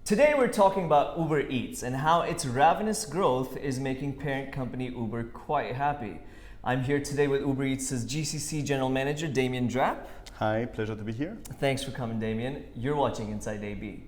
Today we're talking about Uber Eats and how its ravenous growth is making parent company Uber quite happy. I'm here today with Uber Eats' GCC General Manager, Damien Drapp. Hi, pleasure to be here. Thanks for coming, Damien. You're watching Inside AB.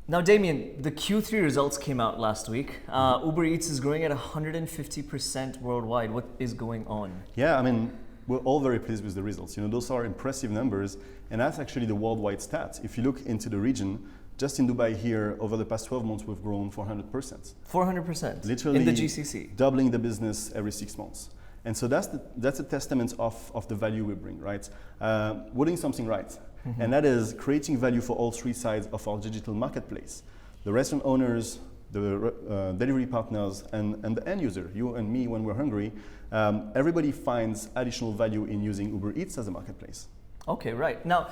Now, Damien, the Q3 results came out last week. Uber Eats is growing at 150% worldwide. What is going on? Yeah, we're all very pleased with the results. Those are impressive numbers, and that's actually the worldwide stat. If you look into the region, just in Dubai here, over the past 12 months, we've grown 400%. 400%? Literally in the GCC? Doubling the business every 6 months. And so that's a testament of the value we bring, right? We're doing something right. Mm-hmm. And that is creating value for all three sides of our digital marketplace. The restaurant owners, the delivery partners, and the end user, you and me when we're hungry. Everybody finds additional value in using Uber Eats as a marketplace. Okay, right. Now,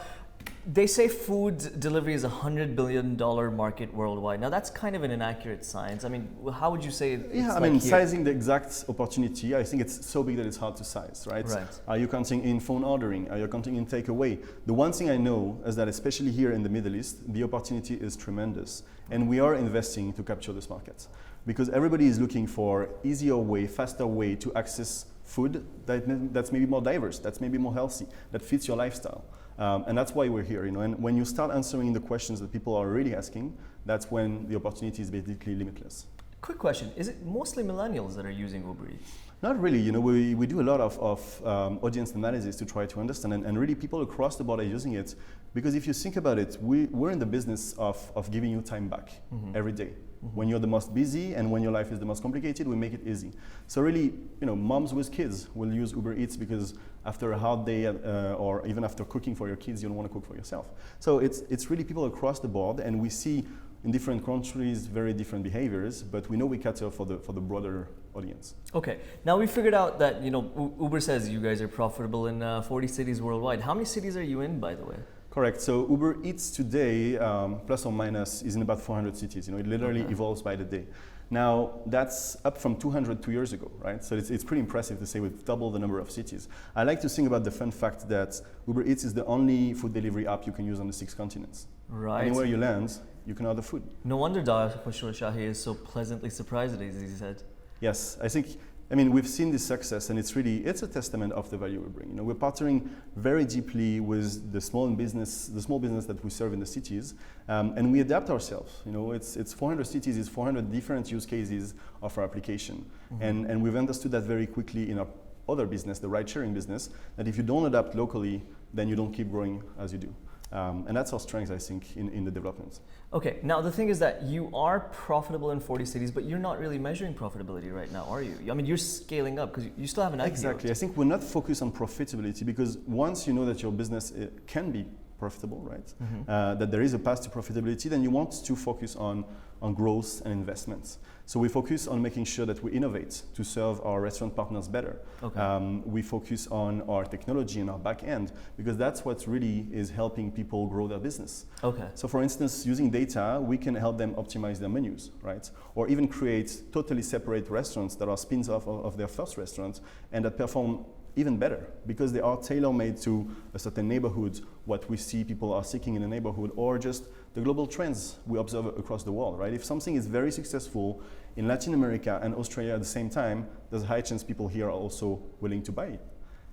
they say food delivery is a $100 billion market worldwide. Now, that's kind of an inaccurate science. How would you say it's Yeah, sizing the exact opportunity, I think it's so big that it's hard to size, right? Are you counting in phone ordering? Are you counting in takeaway? The one thing I know is that especially here in the Middle East, the opportunity is tremendous. And we are investing to capture this market. Because everybody is looking for easier way, faster way to access food that's maybe more diverse, that's maybe more healthy, that fits your lifestyle. And that's why we're here, And when you start answering the questions that people are really asking, that's when the opportunity is basically limitless. Quick question, is it mostly millennials that are using Uber Eats? Not really, we do a lot of audience analysis to try to understand, and really people across the board are using it, because if you think about it, we're in the business of giving you time back every day. When you're the most busy and when your life is the most complicated, we make it easy. So really, moms with kids will use Uber Eats because after a hard day or even after cooking for your kids, you don't want to cook for yourself. So it's really people across the board, and we see in different countries very different behaviors, but we know we cater for the broader audience. Okay, now we figured out that Uber says you guys are profitable in 40 cities worldwide. How many cities are you in, by the way? Correct. So Uber Eats today, plus or minus, is in about 400 cities. It literally evolves by the day. Now, that's up from 200 2 years ago, right? So it's pretty impressive to say we've doubled the number of cities. I like to think about the fun fact that Uber Eats is the only food delivery app you can use on the 6 continents. Right. Anywhere you land, you can order food. No wonder Dr. Shahi is so pleasantly surprised, as he said. Yes, we've seen this success, and it's a testament of the value we bring. We're partnering very deeply with the small business that we serve in the cities, and we adapt ourselves. It's 400 cities, it's 400 different use cases of our application, and we've understood that very quickly in our other business, the ride-sharing business, that if you don't adapt locally, then you don't keep growing as you do. And that's our strength, I think, in the development. Okay, now the thing is that you are profitable in 40 cities, but you're not really measuring profitability right now, are you? You're scaling up because you still have an IPO. Exactly. I think we're not focused on profitability, because once you know that your business can be profitable, right? That there is a path to profitability, then you want to focus on growth and investments. So we focus on making sure that we innovate to serve our restaurant partners better. Okay. We focus on our technology and our back end, because that's what really is helping people grow their business. Okay. So for instance, using data, we can help them optimize their menus, right? Or even create totally separate restaurants that are spins off of their first restaurants and that perform even better, because they are tailor-made to a certain neighborhood, what we see people are seeking in a neighborhood, or just the global trends we observe across the world, right? If something is very successful in Latin America and Australia at the same time, there's a high chance people here are also willing to buy it.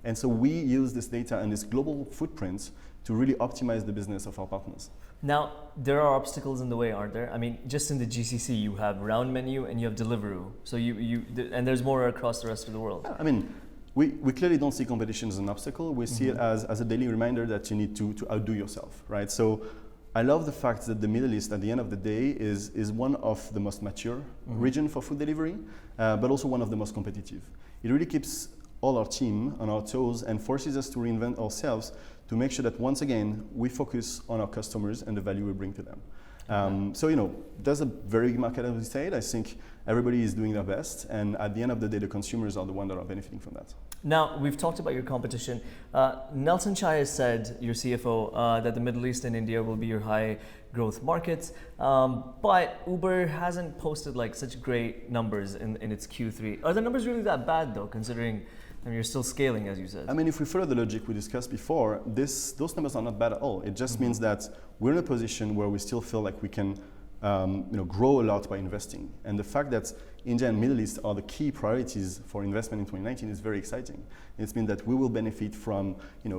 And so we use this data and this global footprint to really optimize the business of our partners. Now, there are obstacles in the way, aren't there? Just in the GCC, you have round menu and you have Deliveroo. So and there's more across the rest of the world. Yeah, we clearly don't see competition as an obstacle. We see it as a daily reminder that you need to outdo yourself, right? So I love the fact that the Middle East, at the end of the day, is one of the most mature region for food delivery, but also one of the most competitive. It really keeps all our team on our toes and forces us to reinvent ourselves to make sure that, once again, we focus on our customers and the value we bring to them. There's a very big market, as we said. I think everybody is doing their best, and at the end of the day, the consumers are the ones that are benefiting from that. Now, we've talked about your competition. Nelson Chai has said, your CFO, that the Middle East and India will be your high growth markets, but Uber hasn't posted such great numbers in its Q3. Are the numbers really that bad though, considering I mean, you're still scaling, as you said. I mean, if we follow the logic we discussed before, those numbers are not bad at all. It just means that we're in a position where we still feel like we can grow a lot by investing. And the fact that India and Middle East are the key priorities for investment in 2019 is very exciting. It means that we will benefit from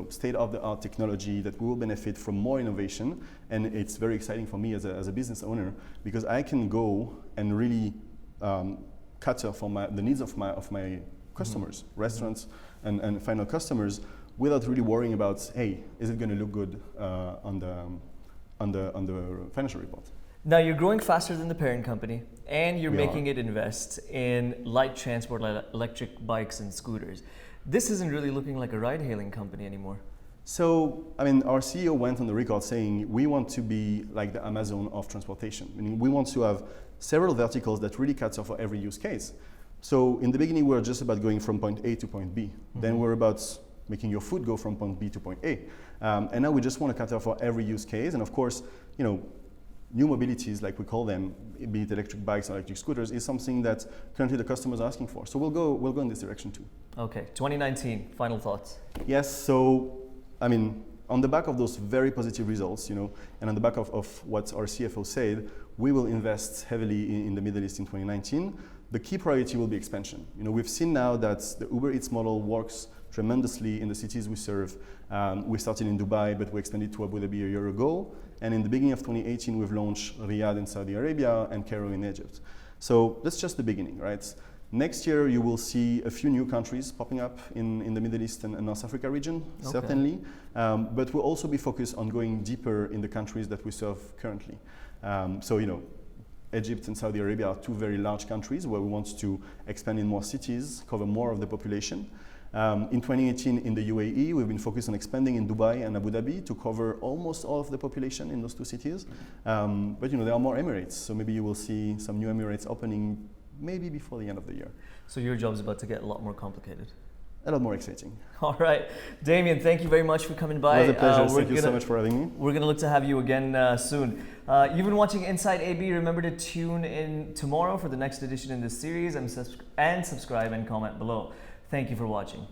state-of-the-art technology, that we will benefit from more innovation, and it's very exciting for me as a business owner because I can go and really cater for the needs of my customers, restaurants and final customers, without really worrying about, hey, is it going to look good on the financial report? Now you're growing faster than the parent company, and you're We making are. it invest in light transport like electric bikes and scooters. This isn't really looking like a ride-hailing company anymore. So, I mean, our CEO went on the record saying we want to be like the Amazon of transportation. Meaning we want to have several verticals that really cater for every use case. So in the beginning, we were just about going from point A to point B. Then we're about making your food go from point B to point A. And now we just want to cater for every use case. And of course, new mobilities, like we call them, be it electric bikes or electric scooters, is something that currently the customers are asking for. So we'll go in this direction too. Okay, 2019, final thoughts. Yes, so I mean, on the back of those very positive results, and on the back of what our CFO said, we will invest heavily in the Middle East in 2019. The key priority will be expansion. We've seen now that the Uber Eats model works tremendously in the cities we serve. We started in Dubai, but we expanded to Abu Dhabi a year ago. And in the beginning of 2018, we've launched Riyadh in Saudi Arabia and Cairo in Egypt. So that's just the beginning, right? Next year, you will see a few new countries popping up in the Middle East and North Africa region, certainly. But we'll also be focused on going deeper in the countries that we serve currently. Egypt and Saudi Arabia are two very large countries where we want to expand in more cities, cover more of the population. In 2018, in the UAE, we've been focused on expanding in Dubai and Abu Dhabi to cover almost all of the population in those two cities. But there are more Emirates, so maybe you will see some new Emirates opening maybe before the end of the year. So your job's about to get a lot more complicated. A lot more exciting. All right. Damien, thank you very much for coming by. It was a pleasure. Thank you so much for having me. We're going to look to have you again soon. You've been watching Inside AB. Remember to tune in tomorrow for the next edition in this series and subscribe and comment below. Thank you for watching.